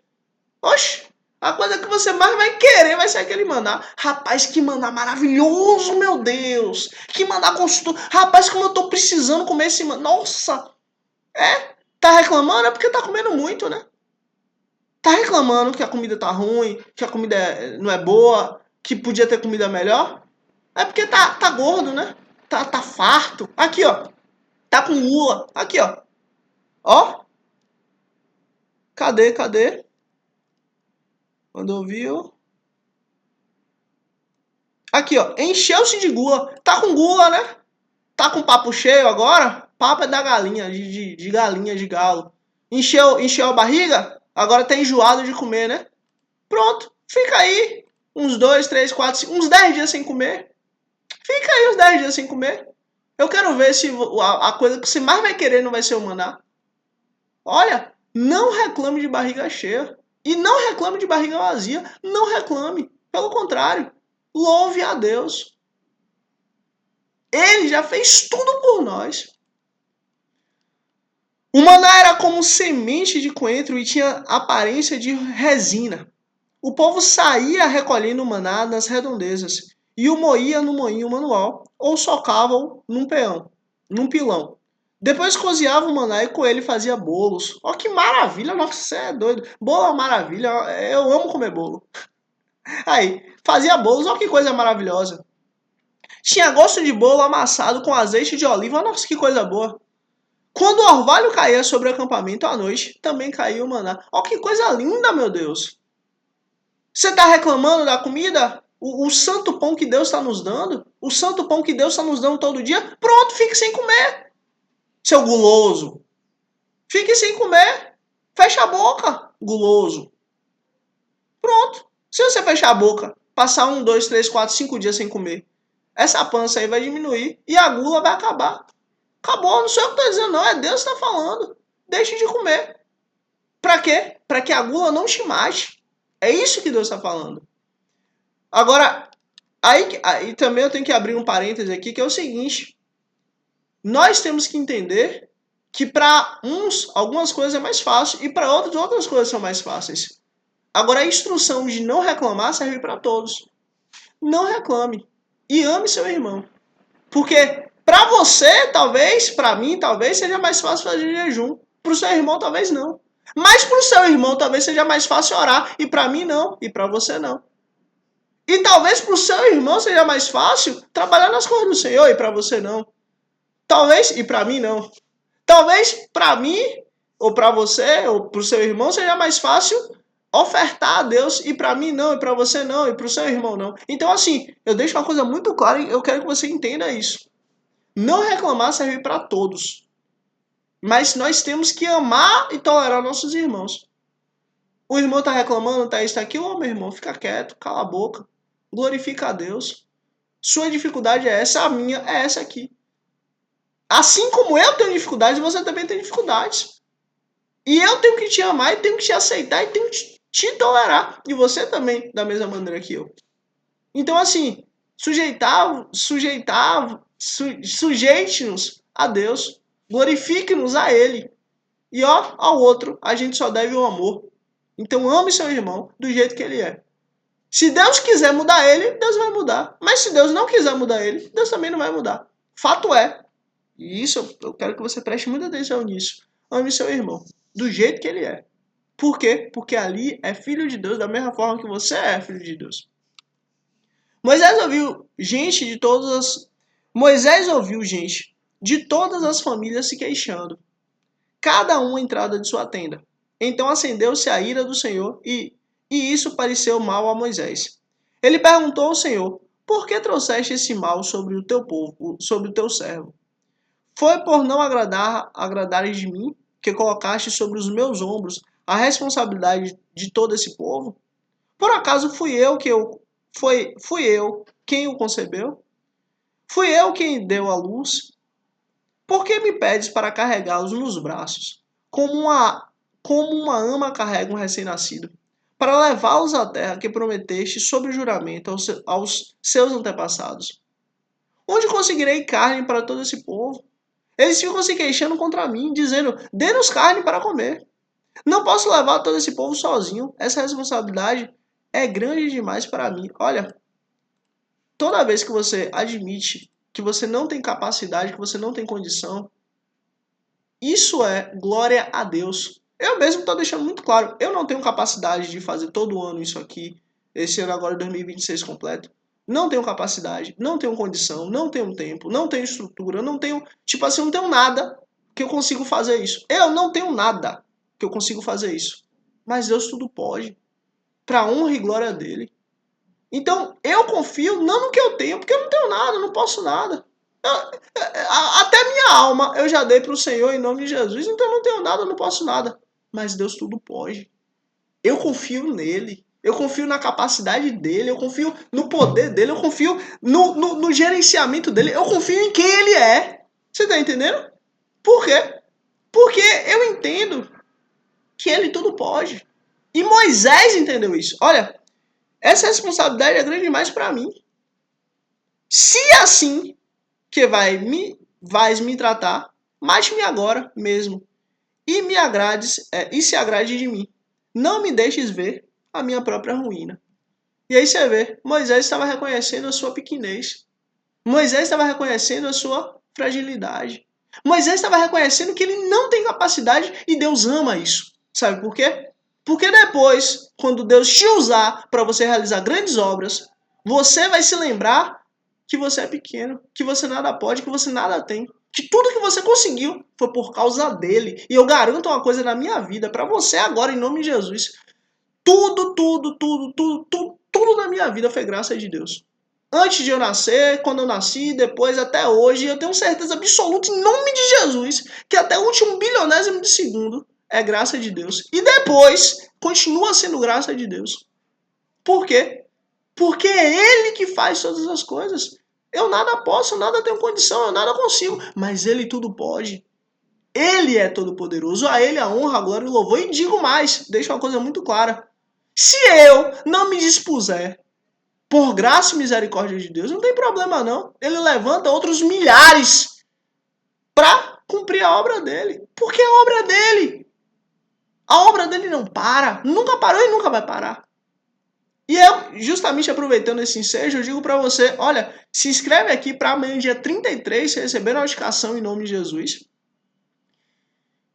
S1: Oxe, a coisa que você mais vai querer vai ser aquele maná. Rapaz, que maná maravilhoso, meu Deus. Que maná gostoso. Rapaz, como eu tô precisando comer esse maná. Nossa. É? Tá reclamando? É porque tá comendo muito, né? Tá reclamando que a comida tá ruim, que a comida não é boa, que podia ter comida melhor? É porque tá gordo, né? Tá farto. Aqui, ó. Tá com gula. Aqui, ó. Ó. Cadê? Quando eu vi, ó. Aqui, ó. Encheu-se de gula. Tá com gula, né? Tá com papo cheio agora? Papo é da galinha, de galinha, de galo. Encheu a barriga? Agora tá enjoado de comer, né? Pronto. Fica aí uns 2, 3, 4, 5, uns 10 dias sem comer. Fica aí uns 10 dias sem comer. Eu quero ver se a coisa que você mais vai querer não vai ser o maná. Olha, não reclame de barriga cheia. E não reclame de barriga vazia. Não reclame. Pelo contrário, louve a Deus. Ele já fez tudo por nós. O maná era como semente de coentro e tinha aparência de resina. O povo saía recolhendo o maná nas redondezas e o moía no moinho manual ou socavam num pilão. Depois cozinhava o maná e com ele fazia bolos. Ó, que maravilha! Nossa, você é doido. Bolo é uma maravilha. Eu amo comer bolo. Aí, fazia bolos. Ó, que coisa maravilhosa. Tinha gosto de bolo amassado com azeite de oliva. Nossa, que coisa boa. Quando o orvalho caía sobre o acampamento à noite, também caía o maná. Ó, que coisa linda, meu Deus. Você está reclamando da comida? O santo pão que Deus está nos dando? O santo pão que Deus está nos dando todo dia? Pronto, fique sem comer. Seu guloso. Fique sem comer. Fecha a boca, guloso. Pronto. Se você fechar a boca, passar 1, 2, 3, 4, 5 dias sem comer, essa pança aí vai diminuir e a gula vai acabar. Acabou, não sou eu que estou dizendo não, é Deus que está falando. Deixe de comer. Para quê? Para que a gula não te mate. É isso que Deus está falando. Agora, aí também eu tenho que abrir um parêntese aqui, que é o seguinte. Nós temos que entender que para uns, algumas coisas é mais fácil e para outras coisas são mais fáceis. Agora, a instrução de não reclamar serve para todos. Não reclame e ame seu irmão. Porque para você, talvez, para mim, talvez, seja mais fácil fazer jejum. Para o seu irmão, talvez não. Mas para o seu irmão, talvez seja mais fácil orar. E para mim, não. E para você, não. E talvez para o seu irmão seja mais fácil trabalhar nas coisas do Senhor. E para você, não. Talvez, e para mim, não. Talvez para mim, ou para você, ou para o seu irmão, seja mais fácil ofertar a Deus. E para mim, não. E para você, não. E para o seu irmão, não. Então, assim, eu deixo uma coisa muito clara e eu quero que você entenda isso. Não reclamar serve para todos. Mas nós temos que amar e tolerar nossos irmãos. O irmão tá reclamando, tá isso, tá aquilo, ô meu irmão, fica quieto, cala a boca. Glorifica a Deus. Sua dificuldade é essa, a minha é essa aqui. Assim como eu tenho dificuldades, você também tem dificuldades. E eu tenho que te amar, e tenho que te aceitar, e tenho que te tolerar. E você também, da mesma maneira que eu. Então, assim, sujeite-nos a Deus, glorifique-nos a Ele. E ó, ao outro, a gente só deve o amor. Então, ame seu irmão do jeito que ele é. Se Deus quiser mudar ele, Deus vai mudar. Mas se Deus não quiser mudar ele, Deus também não vai mudar. Fato é, e isso eu quero que você preste muita atenção nisso. Ame seu irmão do jeito que ele é. Por quê? Porque ali é filho de Deus da mesma forma que você é filho de Deus. Moisés ouviu gente de todas as famílias se queixando, cada um à entrada de sua tenda. Então acendeu-se a ira do Senhor e isso pareceu mal a Moisés. Ele perguntou ao Senhor: por que trouxeste esse mal sobre o teu povo, sobre o teu servo? Foi por não agradares de mim que colocaste sobre os meus ombros a responsabilidade de todo esse povo? Por acaso fui eu quem o concebeu? Fui eu quem deu à luz? Por que me pedes para carregá-los nos braços, como uma ama carrega um recém-nascido, para levá-los à terra que prometeste sob juramento aos seus antepassados? Onde conseguirei carne para todo esse povo? Eles ficam se queixando contra mim, dizendo: dê-nos carne para comer. Não posso levar todo esse povo sozinho. Essa responsabilidade é grande demais para mim. Olha, toda vez que você admite que você não tem capacidade, que você não tem condição, isso é glória a Deus. Eu mesmo estou deixando muito claro, eu não tenho capacidade de fazer todo ano isso aqui, esse ano agora 2026 completo. Não tenho capacidade, não tenho condição, não tenho tempo, não tenho estrutura, não tenho, tipo assim, não tenho nada que eu consigo fazer isso. Eu não tenho nada que eu consigo fazer isso. Mas Deus tudo pode, para honra e glória dele. Então, eu confio não no que eu tenho, porque eu não tenho nada, eu não posso nada. Até minha alma eu já dei para o Senhor em nome de Jesus, então eu não tenho nada, eu não posso nada. Mas Deus tudo pode. Eu confio nele. Eu confio na capacidade dele, eu confio no poder dele, eu confio no gerenciamento dele, eu confio em quem ele é. Você tá entendendo? Por quê? Porque eu entendo que ele tudo pode. E Moisés entendeu isso. Olha, essa responsabilidade é grande demais para mim. Se assim que vais me tratar, mate-me agora mesmo e me agrades e se agrade de mim. Não me deixes ver a minha própria ruína. E aí você vê, Moisés estava reconhecendo a sua pequenez. Moisés estava reconhecendo a sua fragilidade. Moisés estava reconhecendo que ele não tem capacidade e Deus ama isso. Sabe por quê? Porque depois, quando Deus te usar para você realizar grandes obras, você vai se lembrar que você é pequeno, que você nada pode, que você nada tem. Que tudo que você conseguiu foi por causa dele. E eu garanto uma coisa na minha vida, para você agora, em nome de Jesus. Tudo na minha vida foi graça de Deus. Antes de eu nascer, quando eu nasci, depois, até hoje, eu tenho certeza absoluta, em nome de Jesus, que até o último bilionésimo de segundo é graça de Deus. E depois, continua sendo graça de Deus. Por quê? Porque é Ele que faz todas as coisas. Eu nada posso, nada tenho condição, eu nada consigo. Mas Ele tudo pode. Ele é todo poderoso. A Ele a honra, a glória e o louvor. E digo mais, deixo uma coisa muito clara. Se eu não me dispuser, por graça e misericórdia de Deus, não tem problema não. Ele levanta outros milhares para cumprir a obra dele. Porque a obra dele. A obra dele não para. Nunca parou e nunca vai parar. E eu, justamente aproveitando esse ensejo, eu digo para você, olha, se inscreve aqui para amanhã, dia 33, você receber notificação em nome de Jesus.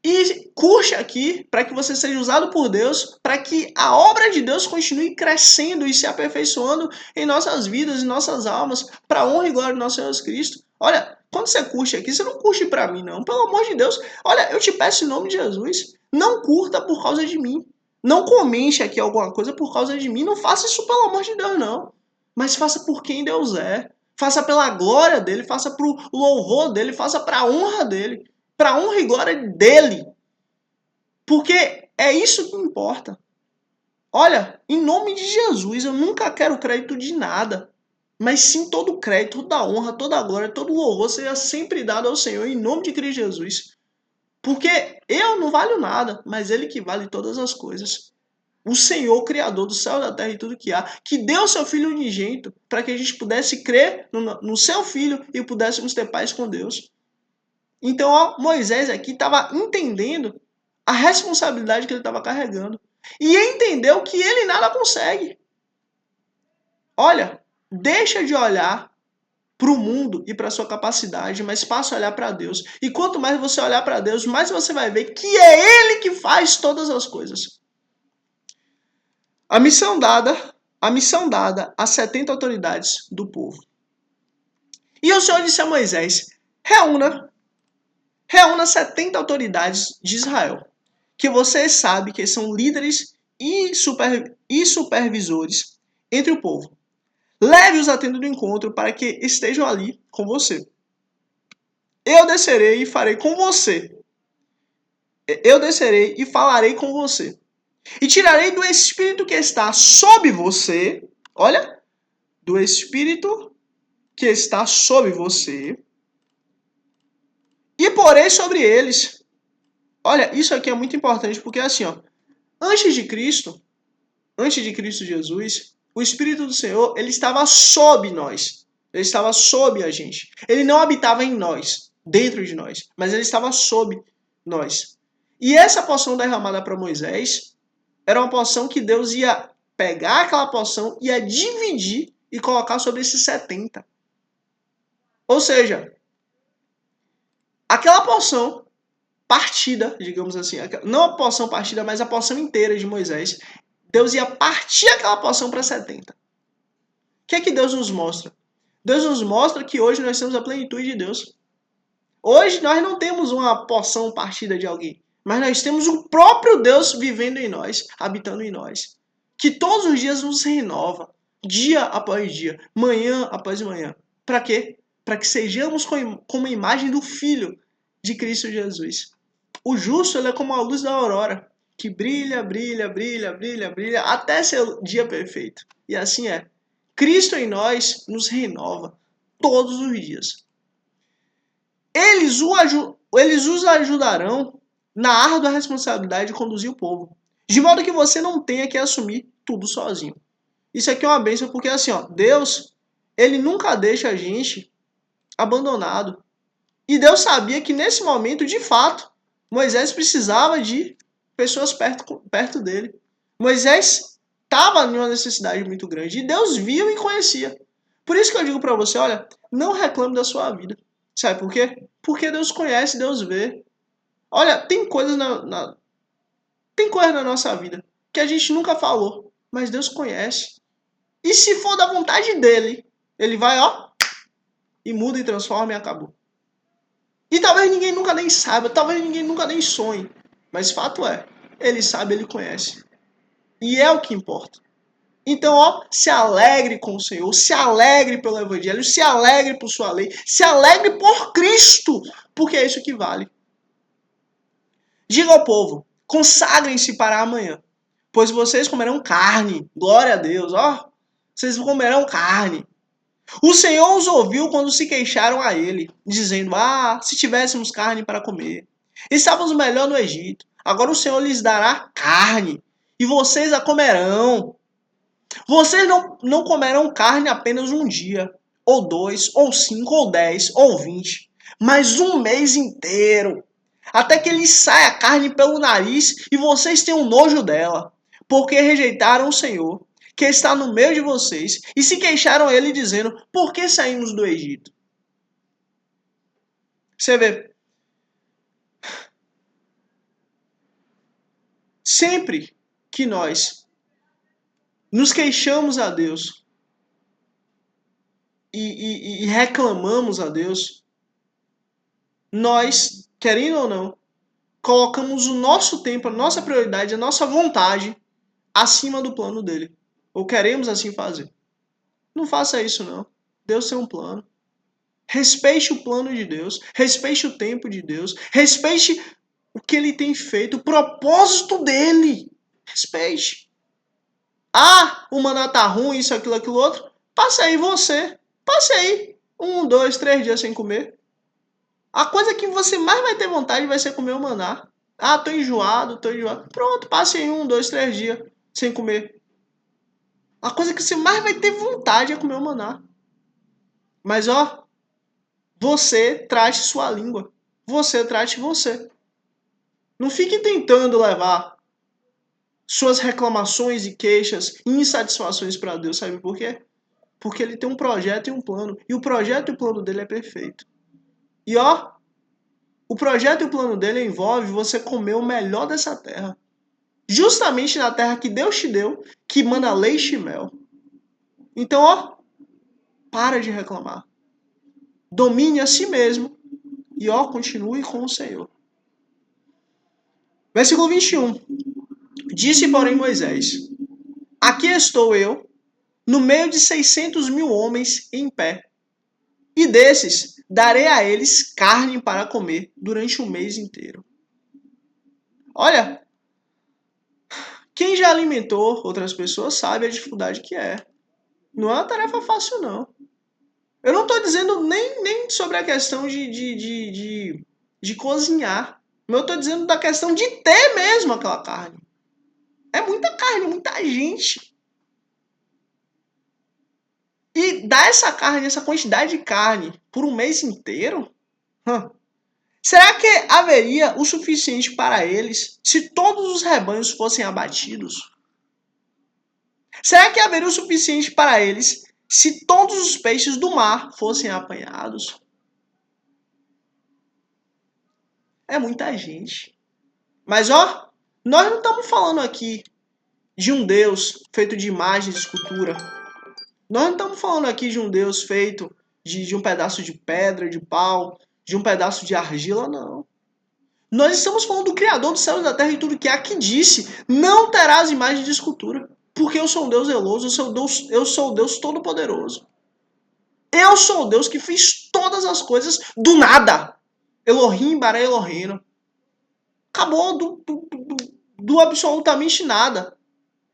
S1: E curte aqui para que você seja usado por Deus, para que a obra de Deus continue crescendo e se aperfeiçoando em nossas vidas, em nossas almas, para a honra e glória do nosso Senhor Jesus Cristo. Olha, quando você curte aqui, você não curte para mim, não. Pelo amor de Deus. Olha, eu te peço em nome de Jesus, não curta por causa de mim. Não comente aqui alguma coisa por causa de mim. Não faça isso pelo amor de Deus, não. Mas faça por quem Deus é. Faça pela glória dele, faça para o louvor dele, faça para a honra dele, para a honra e glória dele. Porque é isso que importa. Olha, em nome de Jesus, eu nunca quero crédito de nada. Mas sim todo o crédito, toda a honra, toda a glória, todo o louvor seja sempre dado ao Senhor em nome de Cristo Jesus. Porque eu não valho nada, mas Ele que vale todas as coisas. O Senhor, Criador do céu, da terra e tudo que há, que deu o seu Filho unigênito para que a gente pudesse crer no seu Filho e pudéssemos ter paz com Deus. Então, ó, Moisés aqui estava entendendo a responsabilidade que ele estava carregando. E entendeu que ele nada consegue. Olha, deixa de olhar para o mundo e para a sua capacidade, mas passa a olhar para Deus. E quanto mais você olhar para Deus, mais você vai ver que é Ele que faz todas as coisas. A missão dada às 70 autoridades do povo. E o Senhor disse a Moisés: reúna 70 autoridades de Israel, que você sabe que são líderes e supervisores entre o povo. Leve-os à tenda do encontro para que estejam ali com você. Eu descerei e farei com você. Eu descerei e falarei com você. E tirarei do espírito que está sob você. Olha, do espírito que está sob você. E porei sobre eles. Olha, isso aqui é muito importante porque assim, ó, antes de Cristo Jesus, o Espírito do Senhor, ele estava sob nós. Ele estava sob a gente. Ele não habitava em nós, dentro de nós, mas ele estava sob nós. E essa porção derramada para Moisés era uma porção que Deus ia pegar aquela porção, ia dividir e colocar sobre esses 70. Ou seja, aquela porção partida, digamos assim, não a porção partida, mas a porção inteira de Moisés, Deus ia partir aquela porção para 70. O que é que Deus nos mostra? Deus nos mostra que hoje nós temos a plenitude de Deus. Hoje nós não temos uma porção partida de alguém, mas nós temos o próprio Deus vivendo em nós, habitando em nós, que todos os dias nos renova, dia após dia, manhã após manhã. Para quê? Para que sejamos como a imagem do Filho de Cristo Jesus. O justo ele é como a luz da aurora, que brilha, brilha, brilha, brilha, brilha, até ser o dia perfeito. E assim é. Cristo em nós nos renova todos os dias. Eles os ajudarão na árdua responsabilidade de conduzir o povo, de modo que você não tenha que assumir tudo sozinho. Isso aqui é uma bênção porque assim, ó, Deus, ele nunca deixa a gente abandonado. E Deus sabia que nesse momento, de fato, Moisés precisava de pessoas perto dele. Moisés estava em uma necessidade muito grande e Deus viu e conhecia. Por isso que eu digo para você, olha, não reclame da sua vida. Sabe por quê? Porque Deus conhece, Deus vê. Olha, tem coisas tem coisa na nossa vida que a gente nunca falou, mas Deus conhece. E se for da vontade dele, ele vai, ó, e muda e transforma e acabou. E talvez ninguém nunca nem saiba, talvez ninguém nunca nem sonhe. Mas fato é, ele sabe, ele conhece. E é o que importa. Então, ó, se alegre com o Senhor, se alegre pelo Evangelho, se alegre por sua lei, se alegre por Cristo, porque é isso que vale. Diga ao povo, consagrem-se para amanhã, pois vocês comerão carne. Glória a Deus, ó. Vocês comerão carne. O Senhor os ouviu quando se queixaram a ele, dizendo, se tivéssemos carne para comer. Estávamos melhor no Egito. Agora o Senhor lhes dará carne, e vocês a comerão. Vocês não comerão carne apenas um dia, ou 2, ou 5, ou 10, ou 20, mas um mês inteiro, até que lhes saia a carne pelo nariz e vocês tenham nojo dela, porque rejeitaram o Senhor, que está no meio de vocês, e se queixaram a ele dizendo, por que saímos do Egito? Você vê, sempre que nós nos queixamos a Deus e reclamamos a Deus, nós, querendo ou não, colocamos o nosso tempo, a nossa prioridade, a nossa vontade acima do plano dele. Ou queremos assim fazer. Não faça isso, não. Deus tem um plano. Respeite o plano de Deus. Respeite o tempo de Deus. Respeite o que ele tem feito, o propósito dele. Respeite. Ah, o maná tá ruim, isso, aquilo, outro. Passe aí você. Passe aí. 1, 2, 3 dias sem comer. A coisa que você mais vai ter vontade vai ser comer o maná. Ah, tô enjoado. Pronto, passe aí 1, 2, 3 dias sem comer. A coisa que você mais vai ter vontade é comer o maná. Mas ó, você trate sua língua. Você trate você. Não fique tentando levar suas reclamações e queixas e insatisfações para Deus, sabe por quê? Porque ele tem um projeto e um plano. E o projeto e o plano dele é perfeito. E ó, o projeto e o plano dele envolve você comer o melhor dessa terra. Justamente na terra que Deus te deu, que mana leite e mel. Então, ó, para de reclamar. Domine a si mesmo. E ó, continue com o Senhor. Versículo 21. Disse, porém, Moisés: Aqui estou eu, no meio de 600.000 homens em pé. E desses, darei a eles carne para comer durante o mês inteiro. Olha, quem já alimentou outras pessoas sabe a dificuldade que é. Não é uma tarefa fácil, não. Eu não estou dizendo nem sobre a questão de cozinhar. Eu estou dizendo da questão de ter mesmo aquela carne. É muita carne, muita gente. E dar essa carne, essa quantidade de carne, por um mês inteiro? Será que haveria o suficiente para eles se todos os rebanhos fossem abatidos? Será que haveria o suficiente para eles se todos os peixes do mar fossem apanhados? É muita gente. Mas ó, nós não estamos falando aqui de um Deus feito de imagem de escultura. Nós não estamos falando aqui de um Deus feito de um pedaço de pedra, de pau, de um pedaço de argila, não. Nós estamos falando do Criador dos céus e da terra e tudo que há, que disse: não terás imagem de escultura, porque eu sou um Deus zeloso, eu sou o Deus todo-poderoso. Eu sou o Deus que fez todas as coisas do nada. Elohim, Bara Elohim. Acabou do absolutamente nada.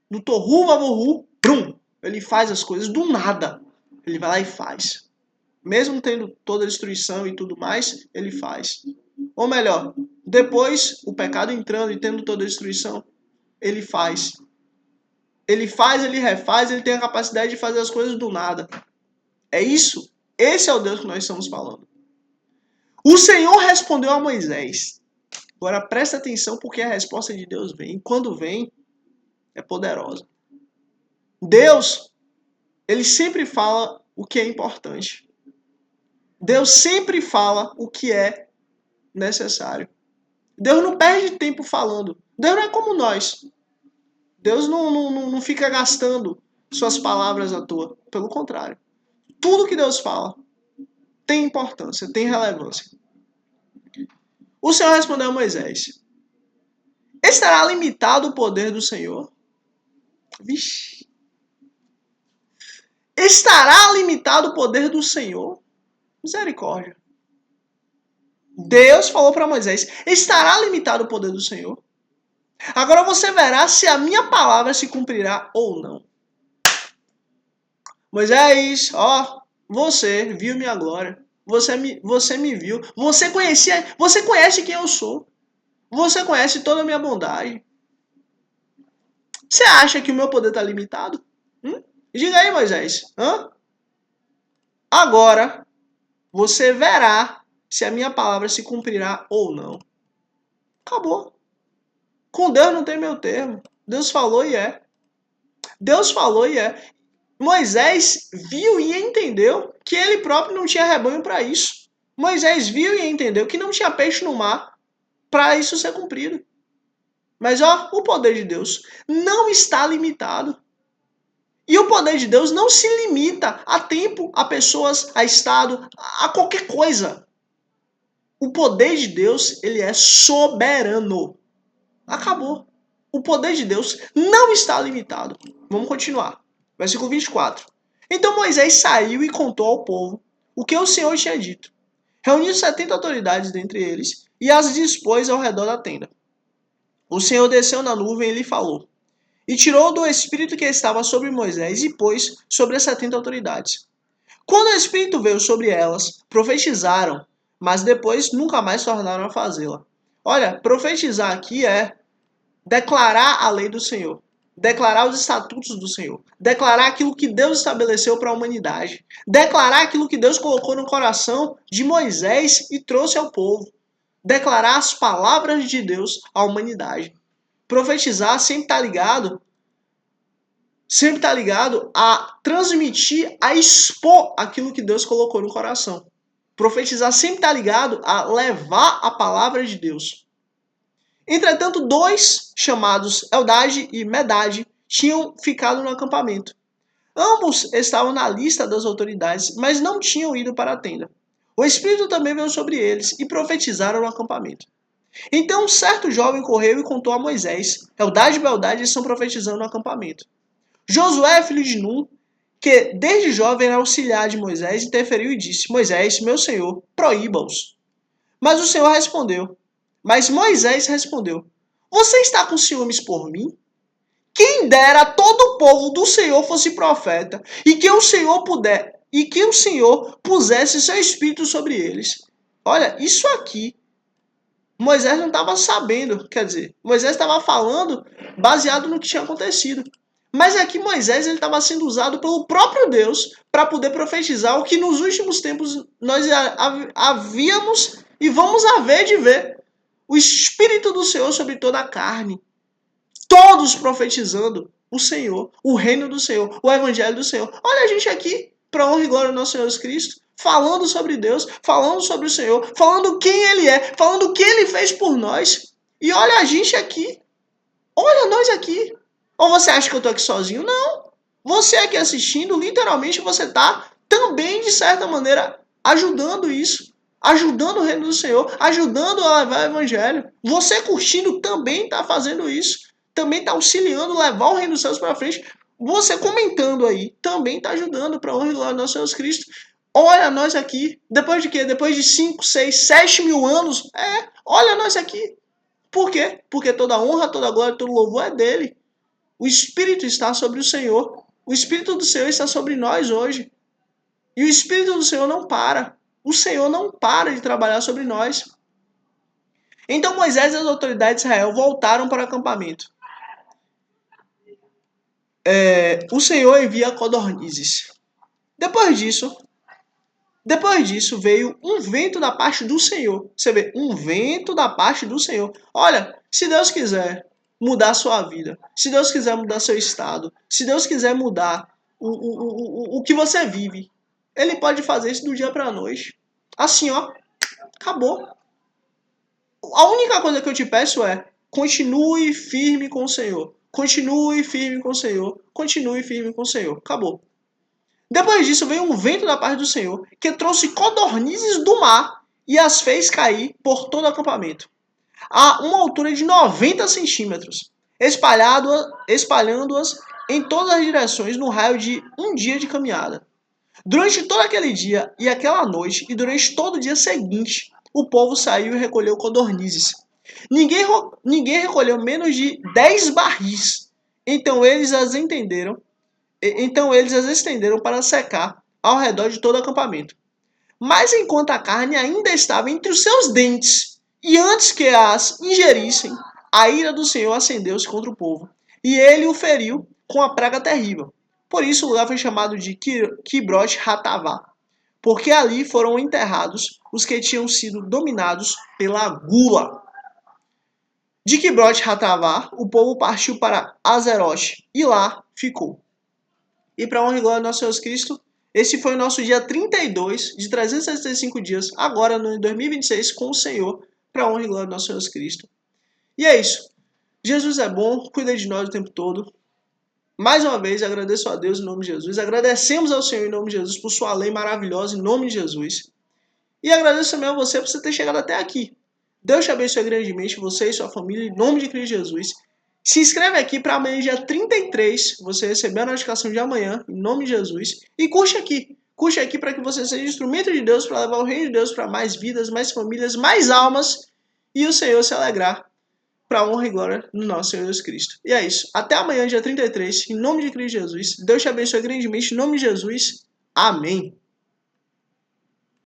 S1: Do Tohu Vavohu, brum. Ele faz as coisas do nada. Ele vai lá e faz. Mesmo tendo toda a destruição e tudo mais, ele faz. Ou melhor, depois o pecado entrando e tendo toda a destruição, ele faz. Ele faz, ele refaz, ele tem a capacidade de fazer as coisas do nada. É isso. Esse é o Deus que nós estamos falando. O Senhor respondeu a Moisés. Agora presta atenção porque a resposta de Deus vem. E quando vem, é poderosa. Deus, ele sempre fala o que é importante. Deus sempre fala o que é necessário. Deus não perde tempo falando. Deus não é como nós. Deus não fica gastando suas palavras à toa. Pelo contrário. Tudo que Deus fala tem importância, tem relevância. O Senhor respondeu a Moisés: Estará limitado o poder do Senhor? Vixe. Estará limitado o poder do Senhor? Misericórdia. Deus falou para Moisés: estará limitado o poder do Senhor? Agora você verá se a minha palavra se cumprirá ou não. Moisés, ó, você viu minha glória. Você me viu. Você conhece quem eu sou. Você conhece toda a minha bondade. Você acha que o meu poder está limitado? Diga aí, Moisés. Agora, você verá se a minha palavra se cumprirá ou não. Acabou. Com Deus não tem meu termo. Deus falou e é. Deus falou e é. Moisés viu e entendeu que ele próprio não tinha rebanho para isso. Moisés viu e entendeu que não tinha peixe no mar para isso ser cumprido. Mas ó, o poder de Deus não está limitado. E o poder de Deus não se limita a tempo, a pessoas, a estado, a qualquer coisa. O poder de Deus, ele é soberano. Acabou. O poder de Deus não está limitado. Vamos continuar. Versículo 24. Então Moisés saiu e contou ao povo o que o Senhor tinha dito. Reuniu 70 autoridades dentre eles e as dispôs ao redor da tenda. O Senhor desceu na nuvem e lhe falou. E tirou do Espírito que estava sobre Moisés e pôs sobre as 70 autoridades. Quando o Espírito veio sobre elas, profetizaram, mas depois nunca mais tornaram a fazê-la. Olha, profetizar aqui é declarar a lei do Senhor, declarar os estatutos do Senhor, declarar aquilo que Deus estabeleceu para a humanidade, declarar aquilo que Deus colocou no coração de Moisés e trouxe ao povo, declarar as palavras de Deus à humanidade. Profetizar sempre está ligado a transmitir, a expor aquilo que Deus colocou no coração. Profetizar sempre está ligado a levar a palavra de Deus. Entretanto, dois, chamados Eldade e Medade, tinham ficado no acampamento. Ambos estavam na lista das autoridades, mas não tinham ido para a tenda. O Espírito também veio sobre eles e profetizaram no acampamento. Então um certo jovem correu e contou a Moisés: Eldade e Beldade estão profetizando no acampamento. Josué, filho de Nun, que desde jovem era auxiliar de Moisés, interferiu e disse: Moisés, meu senhor, proíba-os. Mas Moisés respondeu: Você está com ciúmes por mim? Quem dera todo o povo do Senhor fosse profeta, e que o Senhor pusesse seu espírito sobre eles. Olha, isso aqui Moisés não estava sabendo, quer dizer, Moisés estava falando baseado no que tinha acontecido. Mas aqui Moisés estava sendo usado pelo próprio Deus para poder profetizar o que nos últimos tempos nós havíamos e vamos haver de ver. O Espírito do Senhor sobre toda a carne. Todos profetizando o Senhor, o reino do Senhor, o evangelho do Senhor. Olha a gente aqui, para honra e glória do nosso Senhor Jesus Cristo, falando sobre Deus, falando sobre o Senhor, falando quem Ele é, falando o que Ele fez por nós. E olha a gente aqui. Olha nós aqui. Ou você acha que eu estou aqui sozinho? Não. Você aqui assistindo, literalmente você está também, de certa maneira, ajudando isso. Ajudando o reino do Senhor, ajudando a levar o evangelho. Você curtindo também está fazendo isso. Também está auxiliando levar o reino dos céus para frente. Você comentando aí também está ajudando para honra e glória do nosso Jesus Cristo. Olha nós aqui. Depois de quê? Depois de 5, 6, 7 mil anos. Olha nós aqui. Por quê? Porque toda honra, toda glória, todo louvor é dele. O Espírito está sobre o Senhor. O Espírito do Senhor está sobre nós hoje. E o Espírito do Senhor não para. O Senhor não para de trabalhar sobre nós. Então Moisés e as autoridades de Israel voltaram para o acampamento. O Senhor envia codornizes. Depois disso veio um vento da parte do Senhor. Você vê, um vento da parte do Senhor. Olha, se Deus quiser mudar a sua vida, se Deus quiser mudar seu estado, se Deus quiser mudar o que você vive, Ele pode fazer isso do dia para a noite. Assim, ó, acabou. A única coisa que eu te peço é, continue firme com o Senhor. Continue firme com o Senhor. Continue firme com o Senhor. Acabou. Depois disso veio um vento da parte do Senhor que trouxe codornizes do mar e as fez cair por todo o acampamento, a uma altura de 90 centímetros, espalhando-as em todas as direções no raio de um dia de caminhada. Durante todo aquele dia e aquela noite e durante todo o dia seguinte, o povo saiu e recolheu codornizes. Ninguém recolheu menos de 10 barris. Então eles as estenderam para secar ao redor de todo o acampamento. Mas enquanto a carne ainda estava entre os seus dentes, e antes que as ingerissem, a ira do Senhor acendeu-se contra o povo, e ele o feriu com a praga terrível. Por isso o lugar foi chamado de Kibroth Hatavá, porque ali foram enterrados os que tinham sido dominados pela gula. De Kibroth Hatavá, o povo partiu para Azerote, e lá ficou. E para honra e glória do nosso Jesus Cristo, esse foi o nosso dia 32 de 365 dias, agora no 2026, com o Senhor, para honra e glória do nosso Jesus Cristo. E é isso. Jesus é bom, cuida de nós o tempo todo. Mais uma vez, agradeço a Deus em nome de Jesus. Agradecemos ao Senhor em nome de Jesus por sua lei maravilhosa em nome de Jesus. E agradeço também a você por você ter chegado até aqui. Deus te abençoe grandemente, você e sua família, em nome de Cristo Jesus. Se inscreve aqui para amanhã, dia 33, você receber a notificação de amanhã, em nome de Jesus. E curte aqui. Curte aqui para que você seja instrumento de Deus para levar o reino de Deus para mais vidas, mais famílias, mais almas. E o Senhor se alegrar para a honra e glória do nosso Senhor Jesus Cristo. E é isso. Até amanhã, dia 33, em nome de Cristo Jesus. Deus te abençoe grandemente, em nome de Jesus. Amém.